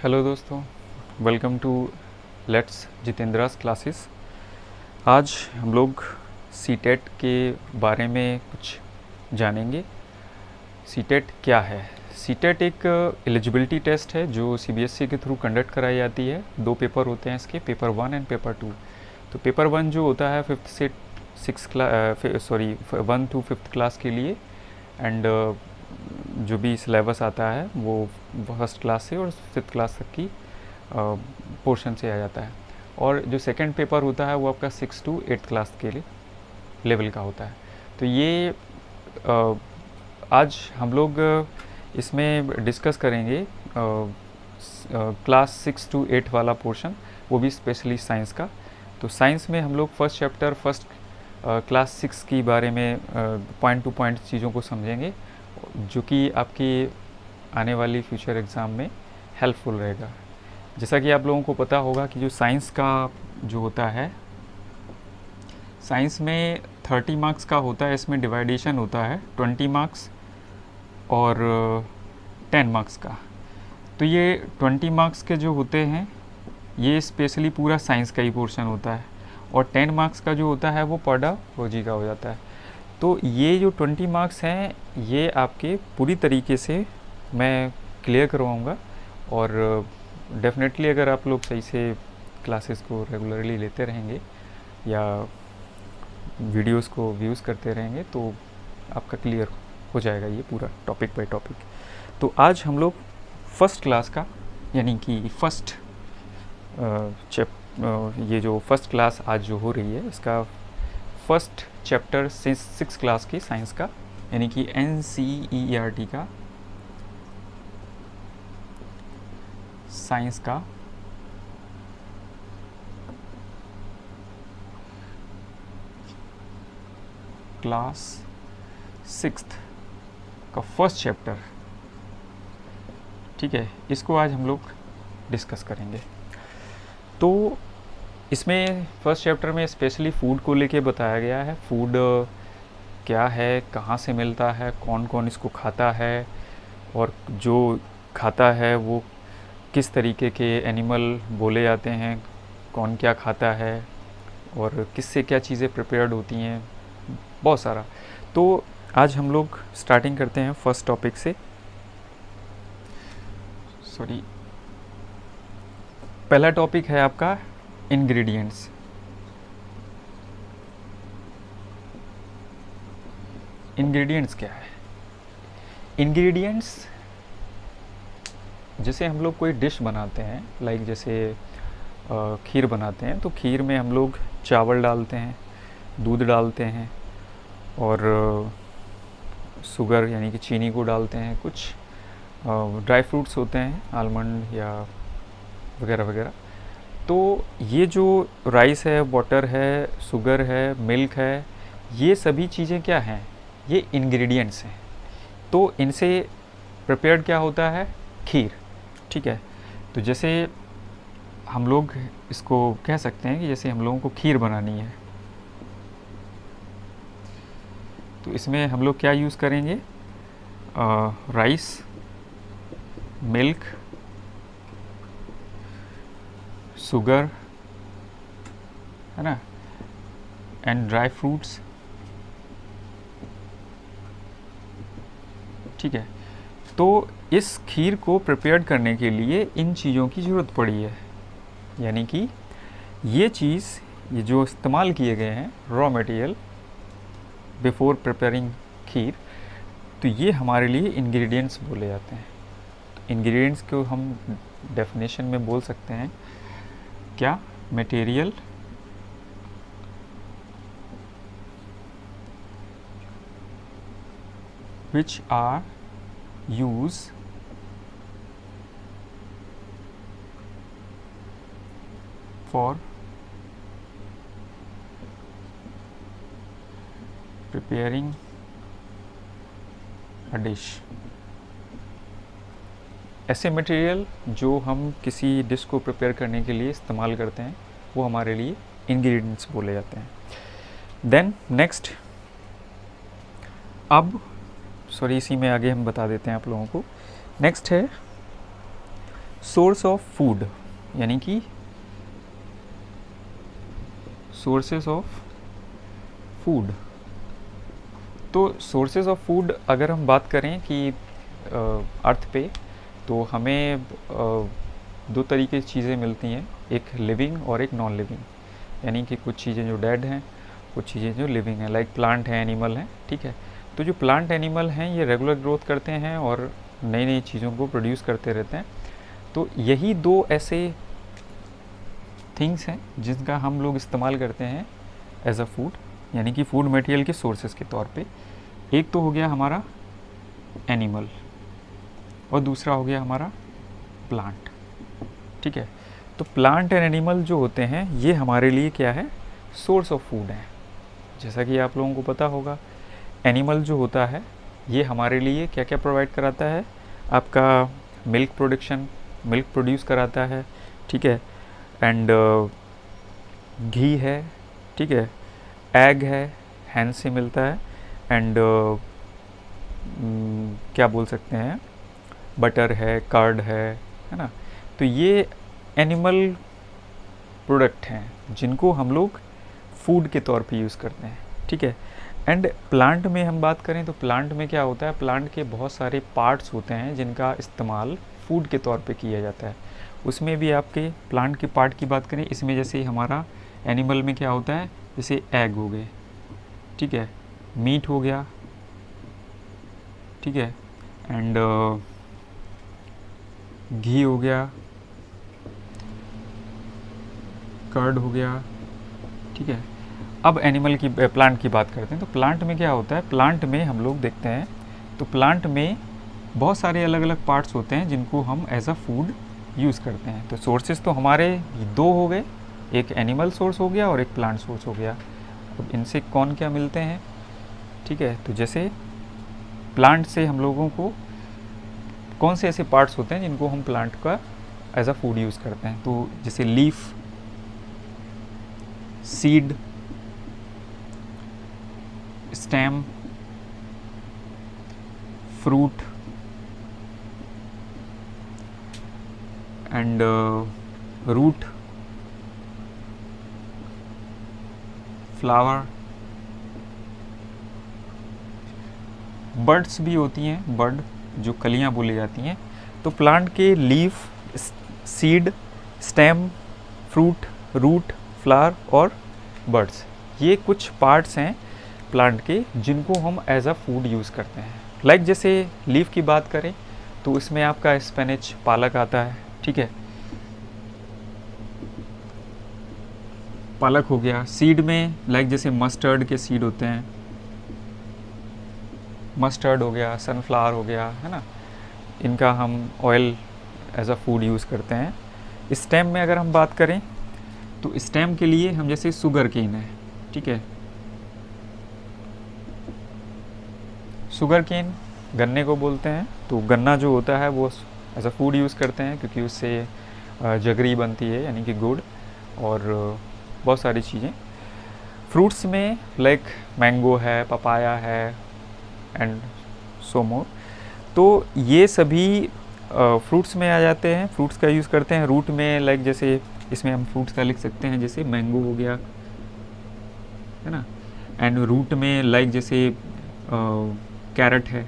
Hello दोस्तों, welcome to let's जितेंद्रास classes. आज हम लोग सीटेट के बारे में कुछ जानेंगे। सीटेट क्या है? सीटेट एक एलिजिबिलिटी टेस्ट है जो सीबीएसई के थ्रू कंडक्ट कराई जाती है। दो पेपर होते हैं इसके, पेपर 1 एंड पेपर 2। तो पेपर 1 जो होता है 5th से 6 क्लास 1 to 5th क्लास के लिए, एंड जो भी सिलेबस आता है वो फर्स्ट क्लास से और 5th क्लास तक की पोर्शन से आ जाता है। और जो सेकंड पेपर होता है वो आपका 6 to 8th क्लास के लिए लेवल का होता है। तो ये आज हम लोग इसमें डिस्कस करेंगे क्लास 6 to 8 वाला पोर्शन, वो भी स्पेशली साइंस का। तो साइंस में हम लोग फर्स्ट चैप्टर फर्स्ट क्लास 6 के बारे में पॉइंट टू पॉइंट चीज़ों को समझेंगे, जो कि आपकी आने वाली फ्यूचर एग्ज़ाम में हेल्पफुल रहेगा। जैसा कि आप लोगों को पता होगा कि जो साइंस का जो होता है, साइंस में 30 मार्क्स का होता है। इसमें डिवाइडेशन होता है 20 मार्क्स और 10 मार्क्स का। तो ये 20 मार्क्स के जो होते हैं ये स्पेशली पूरा साइंस का ही पोर्शन होता है, और 10 मार्क्स का जो होता है वो पेडागोजी का हो जाता है। तो ये जो 20 मार्क्स हैं ये आपके पूरी तरीके से मैं क्लियर करवाऊँगा, और डेफिनेटली अगर आप लोग सही से क्लासेस को रेगुलरली लेते रहेंगे या वीडियोस को व्यूज़ करते रहेंगे तो आपका क्लियर हो जाएगा ये पूरा टॉपिक बाय टॉपिक। तो आज हम लोग फर्स्ट क्लास का, यानी कि ये जो फर्स्ट क्लास आज जो हो रही है इसका फर्स्ट चैप्टर 6 क्लास की साइंस का, यानी कि NCERT का साइंस का क्लास 6 का फर्स्ट चैप्टर, ठीक है, इसको आज हम लोग डिस्कस करेंगे। तो इसमें फर्स्ट चैप्टर में स्पेशली फूड को लेके बताया गया है। फूड क्या है, कहाँ से मिलता है, कौन कौन इसको खाता है, और जो खाता है वो किस तरीके के एनिमल बोले जाते हैं, कौन क्या खाता है, और किससे क्या चीज़ें प्रिपेयर्ड होती हैं, बहुत सारा। तो आज हम लोग स्टार्टिंग करते हैं फर्स्ट टॉपिक से। पहला टॉपिक है आपका इंग्रेडिएंट्स। इंग्रेडिएंट्स क्या है? इंग्रेडिएंट्स जैसे हम लोग कोई डिश बनाते हैं, लाइक जैसे खीर बनाते हैं, तो खीर में हम लोग चावल डालते हैं, दूध डालते हैं, और शुगर यानी कि चीनी को डालते हैं, कुछ ड्राई फ्रूट्स होते हैं, आलमंड या वगैरह वगैरह। तो ये जो राइस है, वाटर है, शुगर है, मिल्क है, ये सभी चीज़ें क्या हैं? ये इंग्रेडिएंट्स हैं। तो इनसे प्रिपेयर्ड क्या होता है? खीर, ठीक है। तो जैसे हम लोग इसको कह सकते हैं कि जैसे हम लोगों को खीर बनानी है, तो इसमें हम लोग क्या यूज़ करेंगे? राइस, मिल्क, शुगर, है ना, एंड ड्राई फ्रूट्स, ठीक है। तो इस खीर को प्रिपेयर करने के लिए इन चीज़ों की ज़रूरत पड़ी है, यानी कि ये चीज़, ये जो इस्तेमाल किए गए हैं रॉ मटेरियल बिफोर प्रिपेयरिंग खीर, तो ये हमारे लिए इंग्रेडिएंट्स बोले जाते हैं। तो इंग्रेडिएंट्स को हम डेफिनेशन में बोल सकते हैं क्या? Material which are used for preparing a dish। ऐसे मटेरियल जो हम किसी डिश को प्रिपेयर करने के लिए इस्तेमाल करते हैं वो हमारे लिए इंग्रेडिएंट्स बोले जाते हैं। देन नेक्स्ट, इसी में आगे हम बता देते हैं आप लोगों को। नेक्स्ट है सोर्स ऑफ फूड यानी कि सोर्सेस ऑफ फूड। तो सोर्सेस ऑफ फूड अगर हम बात करें कि अर्थ पे, तो हमें दो तरीके की चीज़ें मिलती हैं, एक लिविंग और एक नॉन लिविंग। यानी कि कुछ चीज़ें जो डेड हैं, कुछ चीज़ें जो लिविंग हैं, लाइक प्लांट हैं, एनिमल हैं, ठीक है। तो जो प्लांट एनिमल हैं ये रेगुलर ग्रोथ करते हैं और नई नई चीज़ों को प्रोड्यूस करते रहते हैं। तो यही दो ऐसे थिंग्स हैं जिनका हम लोग इस्तेमाल करते हैं एज अ फूड, यानी कि फूड मटेरियल के सोर्सेज के तौर पे। एक तो हो गया हमारा एनिमल और दूसरा हो गया हमारा प्लांट, ठीक है। तो प्लांट एंड एनिमल जो होते हैं ये हमारे लिए क्या है, सोर्स ऑफ फूड है। जैसा कि आप लोगों को पता होगा, एनिमल जो होता है ये हमारे लिए क्या क्या प्रोवाइड कराता है, आपका मिल्क प्रोडक्शन, मिल्क प्रोड्यूस कराता है, ठीक है। एंड घी है, ठीक है, एग है, हैन से मिलता है, एंड क्या बोल सकते हैं, बटर है, कर्ड है ना। तो ये एनिमल प्रोडक्ट हैं जिनको हम लोग फूड के तौर पे यूज़ करते हैं, ठीक है। एंड प्लांट में हम बात करें तो प्लांट में क्या होता है, प्लांट के बहुत सारे पार्ट्स होते हैं जिनका इस्तेमाल फूड के तौर पे किया जाता है। उसमें भी आपके प्लांट के पार्ट की बात करें, इसमें जैसे हमारा एनिमल में क्या होता है, जैसे एग हो गए, ठीक है, मीट हो गया, ठीक है, एंड घी हो गया, कर्ड हो गया, ठीक है। अब एनिमल की प्लांट की बात करते हैं। तो प्लांट में क्या होता है, प्लांट में हम लोग देखते हैं तो प्लांट में बहुत सारे अलग अलग पार्ट्स होते हैं जिनको हम एज अ फूड यूज़ करते हैं। तो सोर्सेज तो हमारे दो हो गए, एक एनिमल सोर्स हो गया और एक प्लांट सोर्स हो गया। अब इनसे कौन क्या मिलते हैं, ठीक है। तो जैसे प्लांट से हम लोगों को कौन से ऐसे पार्ट्स होते हैं जिनको हम प्लांट का एज अ फूड यूज़ करते हैं, तो जैसे leaf, seed, stem, fruit and root, flower, birds भी होती हैं, बर्ड जो कलियां बोली जाती हैं। तो प्लांट के leaf, seed, stem, fruit, root, flower और बर्ड्स, ये कुछ पार्ट्स हैं प्लांट के जिनको हम एज अ फूड यूज़ करते हैं। लाइक जैसे लीफ की बात करें तो इसमें आपका स्पिनच, पालक आता है, ठीक है, पालक हो गया। सीड में लाइक जैसे मस्टर्ड के सीड होते हैं, मस्टर्ड हो गया, सनफ्लावर हो गया, है ना, इनका हम oil as a food use करते हैं। स्टेम में अगर हम बात करें तो स्टेम के लिए हम जैसे शुगर केन है, ठीक है, शुगर केन गन्ने को बोलते हैं। तो गन्ना जो होता है वो एज अ फूड यूज़ करते हैं क्योंकि उससे जगरी बनती है, यानी कि गुड़, और बहुत सारी चीज़ें। फ्रूट्स में लाइक मैंगो है, पपाया है एंड सो मोर। तो ये सभी फ्रूट्स में आ जाते हैं, फ्रूट्स का यूज़ करते हैं। रूट में लाइक जैसे इसमें हम फ्रूट्स का लिख सकते हैं, जैसे मैंगो हो गया, है ना। एंड रूट में लाइक जैसे कैरेट है,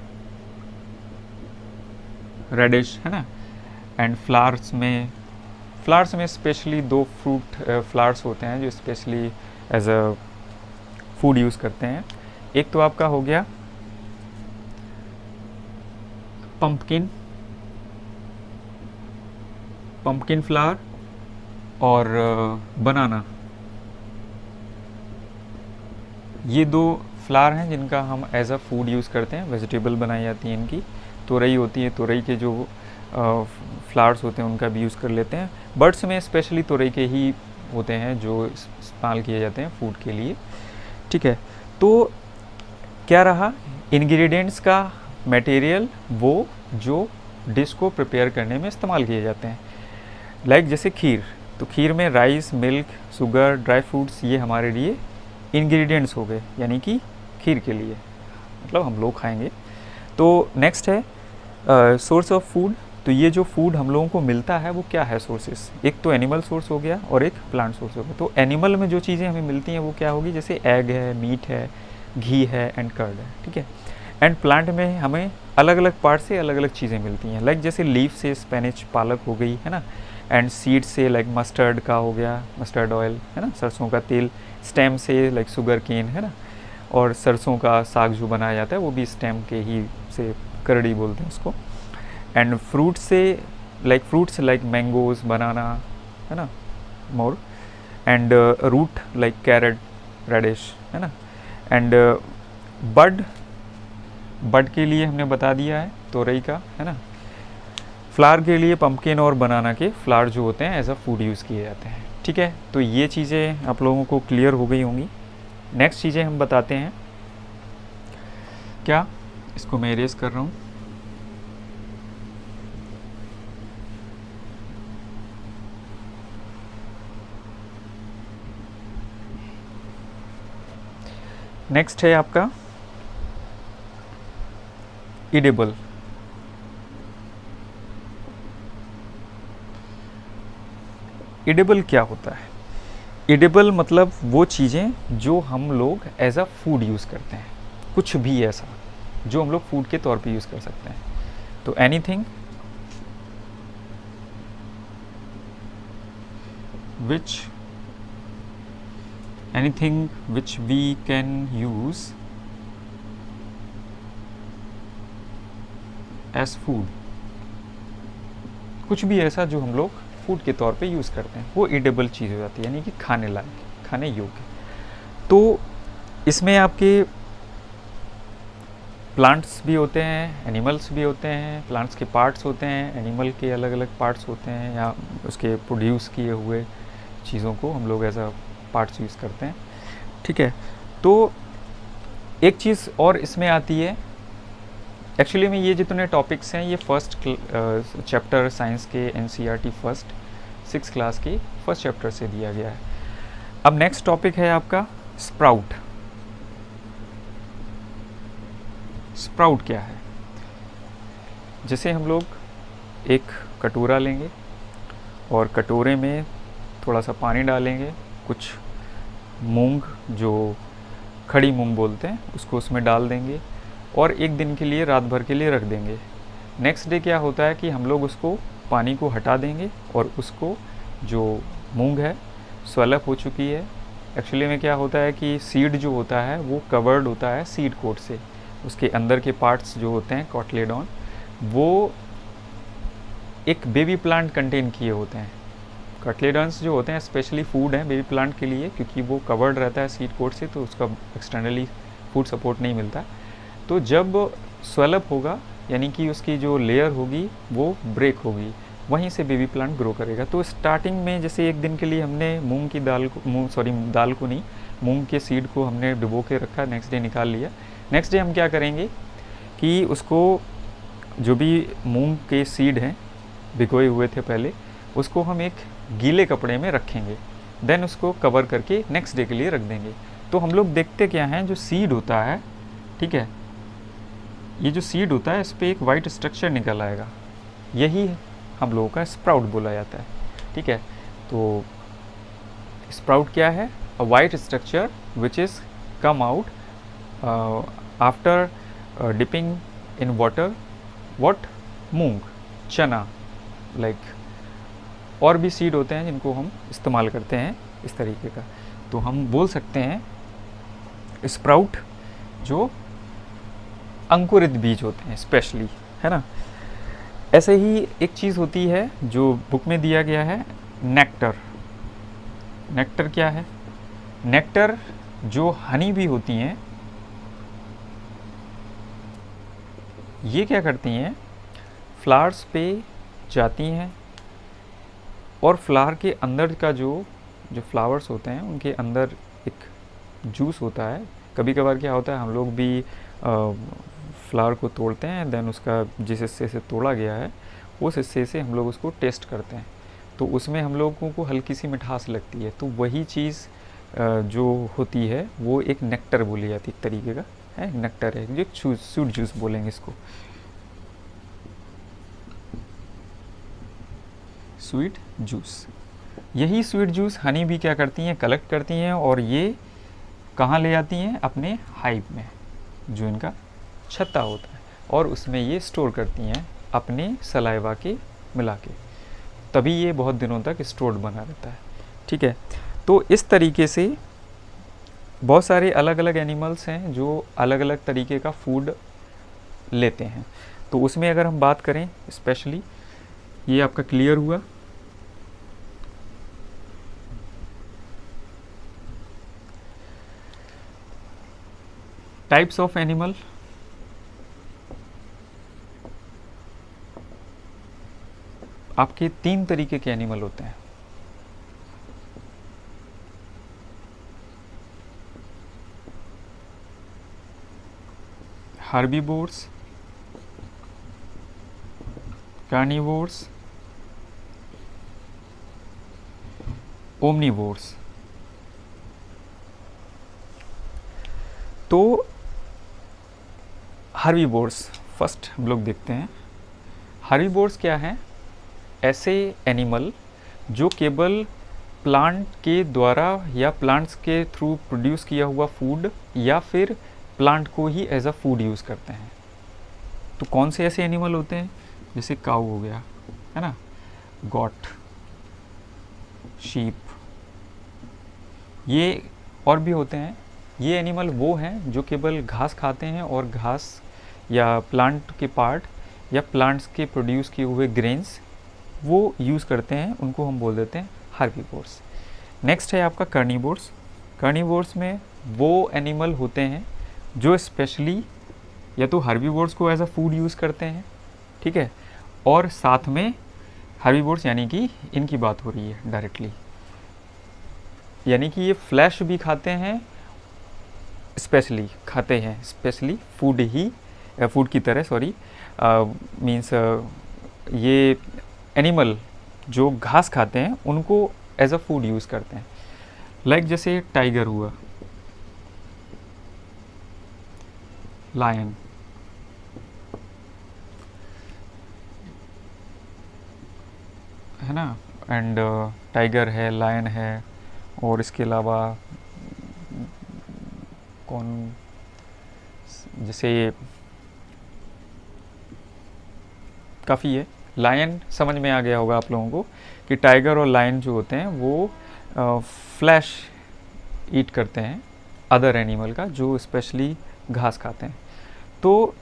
रेडिश, है ना। एंड फ्लावर्स में स्पेशली दो फ्रूट फ्लावर्स होते हैं जो specially as a food use करते हैं। एक तो आपका हो गया पंपकिन फ्लावर और बनाना। ये दो फ्लावर हैं जिनका हम एज अ फूड यूज़ करते हैं। वेजिटेबल बनाई जाती है इनकी, तुरई होती है, तुरई के जो फ्लावर्स होते हैं उनका भी यूज़ कर लेते हैं। बर्ड्स में स्पेशली तुरई के ही होते हैं जो इस्तेमाल किए जाते हैं फूड के लिए, ठीक है। तो क्या रहा, इंग्रेडिएंट्स का मटेरियल वो जो डिश को प्रिपेयर करने में इस्तेमाल किए जाते हैं। लाइक जैसे खीर, तो खीर में rice, milk, sugar, dry fruits, ये हमारे लिए इंग्रेडिएंट्स हो गए, यानी कि खीर के लिए, मतलब हम लोग खाएंगे। तो नेक्स्ट है सोर्स ऑफ फूड। तो ये जो फूड हम लोगों को मिलता है वो क्या है सोर्सेस, एक तो एनिमल सोर्स हो गया और एक प्लांट सोर्स हो गया। तो एनिमल में जो चीज़ें हमें मिलती हैं वो क्या होगी, जैसे एग है, मीट है, घी है एंड कर्ड है, ठीक है। एंड प्लांट में हमें अलग अलग पार्ट से अलग अलग चीज़ें मिलती हैं, लाइक जैसे लीफ से स्पेनिच पालक हो गई है ना, एंड सीड से लाइक मस्टर्ड का हो गया मस्टर्ड ऑयल है ना, सरसों का तेल, स्टेम से लाइक शुगर केन है ना, और सरसों का साग जो बनाया जाता है वो भी स्टेम के ही से, करड़ी बोलते हैं उसको। एंड फ्रूट से फ्रूट्स लाइक मैंगोज, बनाना है ना, more. And root like carrot, radish है ना। एंड बड के लिए हमने बता दिया है तोरई का है ना। फ्लावर के लिए पम्पकिन और बनाना के फ्लावर जो होते हैं एज अ फूड यूज़ किए जाते हैं, ठीक है। तो ये चीज़ें आप लोगों को क्लियर हो गई होंगी। नेक्स्ट चीज़ें हम बताते हैं, क्या इसको मैं इरेज कर रहा हूँ। नेक्स्ट है आपका इडेबल। इडेबल क्या होता है? इडेबल मतलब वो चीज़ें जो हम लोग एज अ फूड यूज़ करते हैं, कुछ भी ऐसा जो हम लोग फूड के तौर पे यूज़ कर सकते हैं। तो anything which we can use as food, कुछ भी ऐसा जो हम लोग फूड के तौर पे यूज़ करते हैं वो ईडेबल चीज़ हो जाती है, यानी कि खाने लायक, खाने योग्य। तो इसमें आपके प्लांट्स भी होते हैं, एनिमल्स भी होते हैं, प्लांट्स के पार्ट्स होते हैं, एनिमल के अलग अलग पार्ट्स होते हैं, या उसके प्रोड्यूस किए हुए चीज़ों को हम लोग एज अ पार्ट्स यूज़ करते हैं, ठीक है। तो एक चीज़ और इसमें आती है, एक्चुअली में ये जितने टॉपिक्स हैं ये फर्स्ट चैप्टर साइंस के NCERT फर्स्ट 6th क्लास के फर्स्ट चैप्टर से दिया गया है। अब नेक्स्ट टॉपिक है आपका स्प्राउट। स्प्राउट क्या है? जैसे हम लोग एक कटोरा लेंगे और कटोरे में थोड़ा सा पानी डालेंगे, कुछ मूंग जो खड़ी मूंग बोलते हैं उसको उसमें डाल देंगे और एक दिन के लिए, रात भर के लिए रख देंगे। नेक्स्ट डे क्या होता है कि हम लोग उसको पानी को हटा देंगे और उसको जो मूंग है स्वेलअप हो चुकी है। एक्चुअली में क्या होता है कि सीड जो होता है वो कवर्ड होता है सीड कोट से, उसके अंदर के पार्ट्स जो होते हैं कॉटलेडॉन वो एक बेबी प्लांट कंटेन किए होते हैं। कॉटलेडॉन्स जो होते हैं स्पेशली फूड हैं बेबी प्लांट के लिए, क्योंकि वो कवर्ड रहता है सीड कोट से तो उसका एक्सटर्नली फूड सपोर्ट नहीं मिलता। तो जब स्वेलअप होगा यानी कि उसकी जो लेयर होगी वो ब्रेक होगी, वहीं से बेबी प्लांट ग्रो करेगा। तो स्टार्टिंग में जैसे एक दिन के लिए हमने मूंग की दाल को दाल को नहीं, मूंग के सीड को हमने डुबो के रखा, नेक्स्ट डे निकाल लिया। नेक्स्ट डे हम क्या करेंगे कि उसको जो भी मूंग के सीड हैं भिगोए हुए थे पहले, उसको हम एक गीले कपड़े में रखेंगे, देन उसको कवर करके नेक्स्ट डे के लिए रख देंगे। तो हम लोग देखते क्या हैं, जो सीड होता है, ठीक है, ये जो सीड होता है इस पर एक वाइट स्ट्रक्चर निकल आएगा, यही हम लोगों का स्प्राउट बोला जाता है, ठीक है। तो स्प्राउट क्या है? A white structure which is come out after dipping in water, what, moong, chana, like और भी सीड होते हैं जिनको हम इस्तेमाल करते हैं इस तरीके का। तो हम बोल सकते हैं स्प्राउट जो अंकुरित बीज होते हैं स्पेशली, है ना। ऐसे ही एक चीज़ होती है जो बुक में दिया गया है, नेक्टर। नेक्टर क्या है? नेक्टर जो हनी भी होती हैं, ये क्या करती हैं, फ्लावर्स पे जाती हैं और फ्लावर के अंदर का जो फ्लावर्स होते हैं उनके अंदर एक जूस होता है। कभी कभार क्या होता है, हम लोग भी फ्लावर को तोड़ते हैं, देन उसका जिस हिस्से से तोड़ा गया है उस हिस्से से हम लोग उसको टेस्ट करते हैं, तो उसमें हम लोगों को हल्की सी मिठास लगती है। तो वही चीज़ जो होती है वो एक नेक्टर बोली जाती है, एक तरीके का है, नेक्टर है, जो स्वीट जूस बोलेंगे इसको। Sweet juice. यही स्वीट जूस हनी भी क्या करती हैं, कलेक्ट करती हैं और ये कहाँ ले जाती हैं, अपने हाइव में, जो इनका छत्ता होता है, और उसमें ये स्टोर करती हैं अपने सलाइवा के मिला के, तभी ये बहुत दिनों तक स्टोर्ड बना रहता है। ठीक है, तो इस तरीके से बहुत सारे अलग अलग एनिमल्स हैं जो अलग अलग तरीके का फूड लेते हैं। तो उसमें अगर हम बात करें स्पेशली, ये आपका क्लियर हुआ। टाइप्स ऑफ एनिमल, आपके 3 तरीके के एनिमल होते हैं। Herbivores, carnivores, omnivores. तो हार्बीवोर्स फर्स्ट हम लोग देखते हैं। हार्बीवोर्स क्या हैं? ऐसे एनिमल जो केवल प्लांट के द्वारा या प्लांट्स के थ्रू प्रोड्यूस किया हुआ फूड या फिर प्लांट को ही एज अ फूड यूज़ करते हैं। तो कौन से ऐसे एनिमल होते हैं? जैसे काऊ हो गया, है ना, गॉट, शीप, ये और भी होते हैं। ये एनिमल वो हैं जो केवल घास खाते हैं और घास या प्लांट के पार्ट या प्लांट्स के प्रोड्यूस किए हुए ग्रेन्स वो यूज़ करते हैं, उनको हम बोल देते हैं हार्बीवोर्स। नेक्स्ट है आपका कार्निवोर्स। कार्निवोर्स में वो एनिमल होते हैं जो स्पेशली या तो हार्बीवोर्स को एज अ फूड यूज़ करते हैं, ठीक है, और साथ में हार्बीवोर्स यानी कि इनकी बात हो रही है डायरेक्टली, यानी कि ये फ्लैश भी खाते हैं, स्पेशली फूड ही, फूड की तरह, सॉरी, मीन्स ये एनिमल जो घास खाते हैं उनको एज अ फूड यूज़ करते हैं। लाइक जैसे टाइगर हुआ, लायन, है ना, एंड टाइगर है, लायन है, और इसके अलावा कौन, जैसे काफ़ी है। लायन समझ में आ गया होगा आप लोगों को कि टाइगर और लायन जो होते हैं वो फ्लैश ईट करते हैं अदर एनिमल का जो स्पेशली घास खाते हैं। तो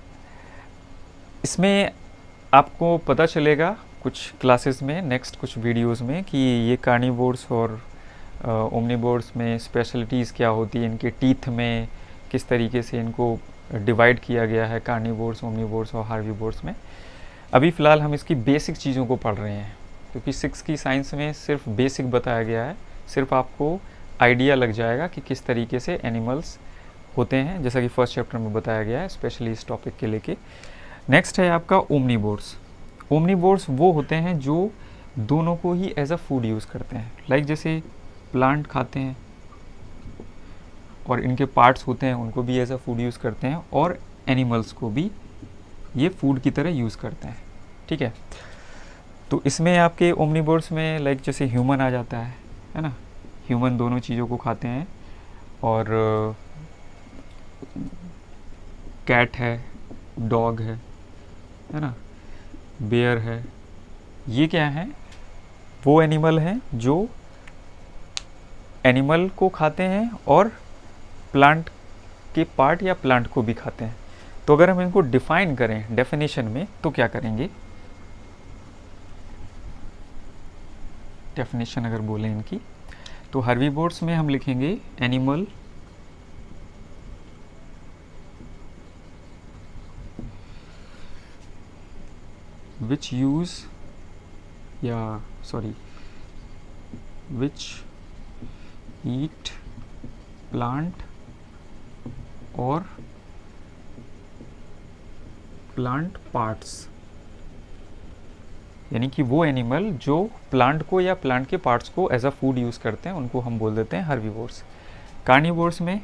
इसमें आपको पता चलेगा कुछ क्लासेस में, नेक्स्ट कुछ वीडियोस में, कि ये कार्निवोर्स और ओमनीवोर्स में स्पेशलिटीज़ क्या होती है, इनके टीथ में किस तरीके से इनको डिवाइड किया गया है कार्निवोर्स, ओमनीवोर्स और हार्बीवोर्स में। अभी फ़िलहाल हम इसकी बेसिक चीज़ों को पढ़ रहे हैं, क्योंकि 6 की साइंस में सिर्फ बेसिक बताया गया है, सिर्फ आपको आइडिया लग जाएगा कि किस तरीके से एनिमल्स होते हैं, जैसा कि फर्स्ट चैप्टर में बताया गया है स्पेशली इस टॉपिक के लेके। नेक्स्ट है आपका ओमनीवोर्स। ओमनीवोर्स वो होते हैं जो दोनों को ही एज अ फूड यूज़ करते हैं। लाइक जैसे प्लांट खाते हैं और इनके पार्ट्स होते हैं उनको भी एज अ फूड यूज़ करते हैं, और एनिमल्स को भी ये फूड की तरह यूज़ करते हैं, ठीक है। तो इसमें आपके ओमनीवोर्स में लाइक जैसे ह्यूमन आ जाता है ना, ह्यूमन दोनों चीज़ों को खाते हैं, और कैट है, डॉग है ना, बेयर है। ये क्या है? वो एनिमल हैं जो एनिमल को खाते हैं और प्लांट के पार्ट या प्लांट को भी खाते हैं। तो अगर हम इनको डिफाइन करें डेफिनेशन में तो क्या करेंगे? डेफिनेशन अगर बोलें इनकी, तो हर्बीवोर्स में हम लिखेंगे एनिमल which eat plant और प्लांट पार्ट्स, यानी कि वो एनिमल जो प्लांट को या प्लांट के पार्ट्स को एज अ फूड यूज़ करते हैं उनको हम बोल देते हैं हर्बीवोर्स। कार्निवोर्स में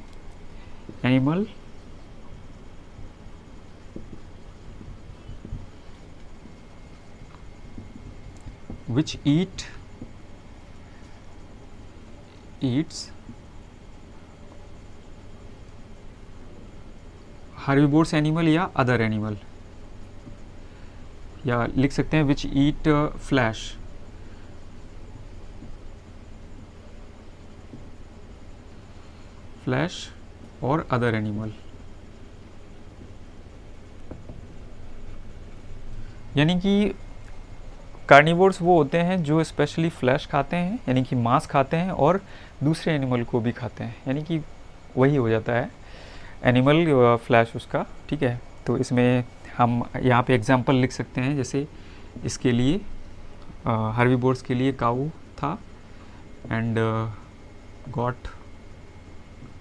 animal which Yeats herbivores animal या अदर एनिमल, या लिख सकते हैं विच ईट फ्लैश और अदर एनिमल। यानी कि कार्निवोर्स वो होते हैं जो स्पेशली फ्लैश खाते हैं, यानी कि मांस खाते हैं, और दूसरे एनिमल को भी खाते हैं, यानी कि वही हो जाता है एनिमल फ्लैश उसका, ठीक है। तो इसमें हम यहाँ पे एग्जांपल लिख सकते हैं, जैसे इसके लिए हर्बीवोर्स के लिए काऊ था, एंड गॉट,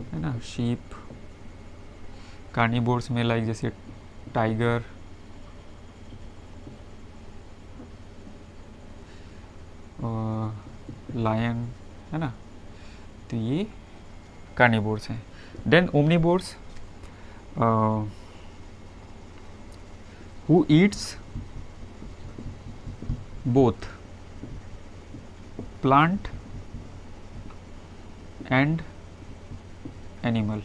है ना, शीप। कार्निवोर्स में लाइक जैसे टाइगर, लायन, है ना, तो ये कार्निवोर्स हैं। Then omnivores who eats both plant and animal,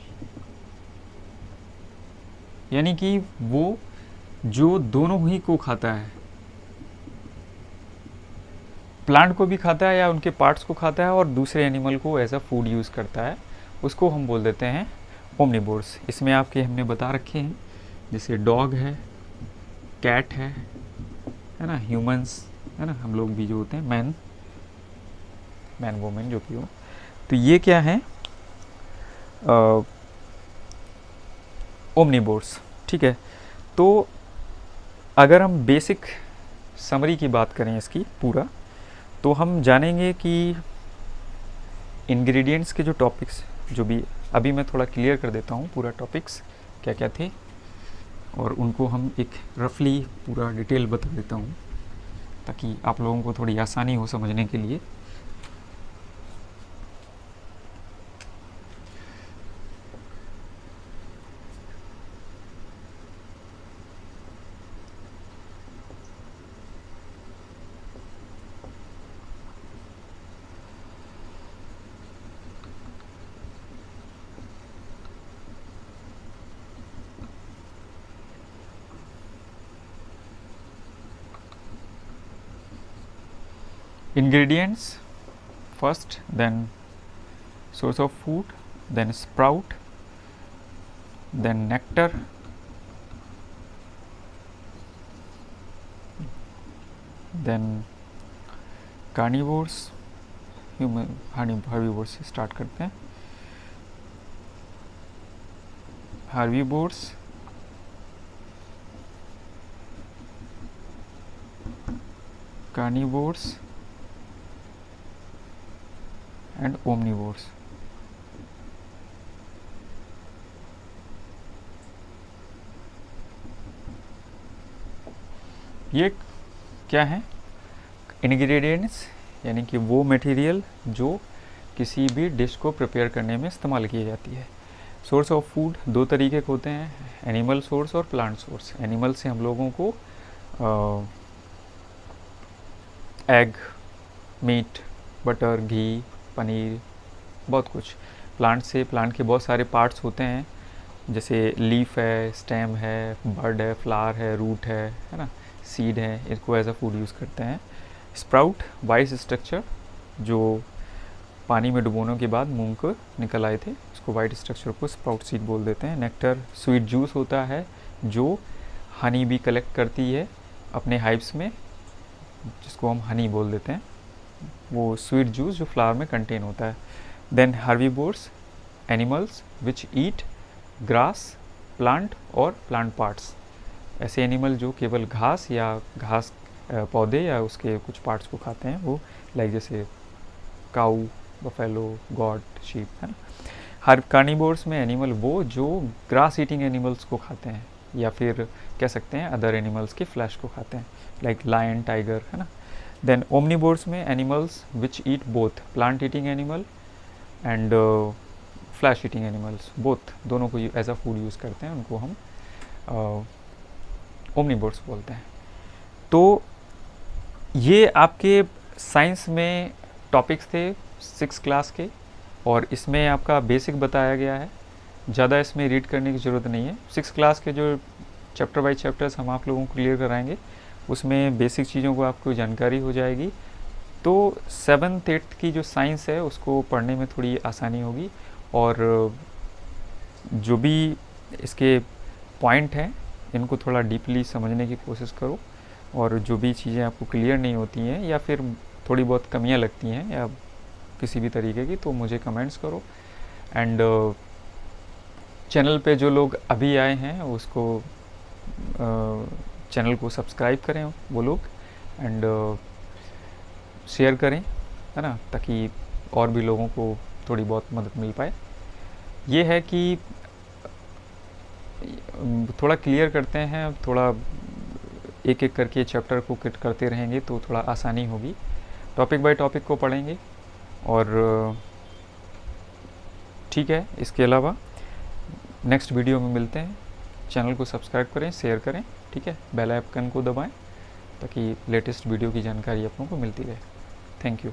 यानी कि वो जो दोनों ही को खाता है, प्लांट को भी खाता है या उनके पार्ट्स को खाता है, और दूसरे एनिमल को एज अ फूड यूज़ करता है, उसको हम बोल देते हैं ओमनिवोर्स। इसमें आपके हमने बता रखे हैं, जैसे डॉग है, कैट है ना, ह्यूमंस, है ना, हम लोग भी जो होते हैं, मैन वुमेन जो भी हो। तो ये क्या है, ओमनिवोर्स, ठीक है। तो अगर हम बेसिक समरी की बात करें इसकी पूरा, तो हम जानेंगे कि इंग्रेडिएंट्स के जो टॉपिक्स, जो भी अभी मैं थोड़ा क्लियर कर देता हूँ पूरा टॉपिक्स क्या क्या थे, और उनको हम एक रफली पूरा डिटेल बता देता हूँ, ताकि आप लोगों को थोड़ी आसानी हो समझने के लिए। Ingredients first, then source of food, then sprout, then nectar, then carnivores, human herbivores से start करते हैं। herbivores, carnivores and omnivores। ये क्या है, इंग्रेडिएंट्स, यानी कि वो मटेरियल जो किसी भी डिश को प्रिपेयर करने में इस्तेमाल की जाती है। सोर्स ऑफ फूड दो तरीके के होते हैं, एनिमल सोर्स और प्लांट सोर्स। एनिमल से हम लोगों को एग, मीट, बटर, घी, पनीर, बहुत कुछ। प्लांट से, प्लांट के बहुत सारे पार्ट्स होते हैं, जैसे लीफ है, स्टेम है, बर्ड है, फ्लावर है, रूट है ना, सीड है, इसको एज अ फूड यूज़ करते हैं। स्प्राउट, वाइस स्ट्रक्चर, जो पानी में डुबोने के बाद मूंग को निकल आए थे, उसको वाइट स्ट्रक्चर को स्प्राउट सीड बोल देते हैं। नेक्टर, स्वीट जूस होता है जो हनी भी कलेक्ट करती है अपने हाइव्स में, जिसको हम हनी बोल देते हैं, वो स्वीट जूस जो फ्लावर में कंटेन होता है। Then herbivores, animals which eat grass, plant और प्लांट पार्ट्स। ऐसे एनिमल जो केवल घास या घास पौधे या उसके कुछ पार्ट्स को खाते हैं, वो लाइक जैसे काऊ, बफेलो, गॉट, शीप, है ना। हर कार्निवोर्स में एनिमल वो जो ग्रास ईटिंग एनिमल्स को खाते हैं, या फिर कह सकते हैं अदर एनिमल्स के फ्लैश को खाते हैं, लाइक लायन, टाइगर, है ना। देन ओमनिवोर्स में animals which eat both plant eating animal and flesh eating animals, both, दोनों को एज अ फूड यूज़ करते हैं, उनको हम ओमनिवोर्स बोलते हैं। तो ये आपके साइंस में टॉपिक्स थे 6 क्लास के, और इसमें आपका बेसिक बताया गया है, ज़्यादा इसमें रीड करने की ज़रूरत नहीं है। 6 क्लास के जो चैप्टर बाई चैप्टर्स हम आप लोगों को क्लियर कराएंगे, उसमें बेसिक चीज़ों को आपको जानकारी हो जाएगी। तो 7th 8th की जो साइंस है उसको पढ़ने में थोड़ी आसानी होगी, और जो भी इसके पॉइंट हैं इनको थोड़ा डीपली समझने की कोशिश करो, और जो भी चीज़ें आपको क्लियर नहीं होती हैं या फिर थोड़ी बहुत कमियां लगती हैं या किसी भी तरीके की, तो मुझे कमेंट्स करो। एंड चैनल पे जो लोग अभी आए हैं उसको चैनल को सब्सक्राइब करें वो लोग, एंड शेयर करें, है ना, ताकि और भी लोगों को थोड़ी बहुत मदद मिल पाए। ये है कि थोड़ा क्लियर करते हैं, थोड़ा एक एक करके चैप्टर को करते रहेंगे तो थोड़ा आसानी होगी। टॉपिक बाय टॉपिक को पढ़ेंगे, और ठीक है, इसके अलावा नेक्स्ट वीडियो में मिलते हैं। चैनल को सब्सक्राइब करें, शेयर करें, ठीक है, बेल आइकन को दबाएं ताकि लेटेस्ट वीडियो की जानकारी आप लोगों को मिलती रहे। Thank you.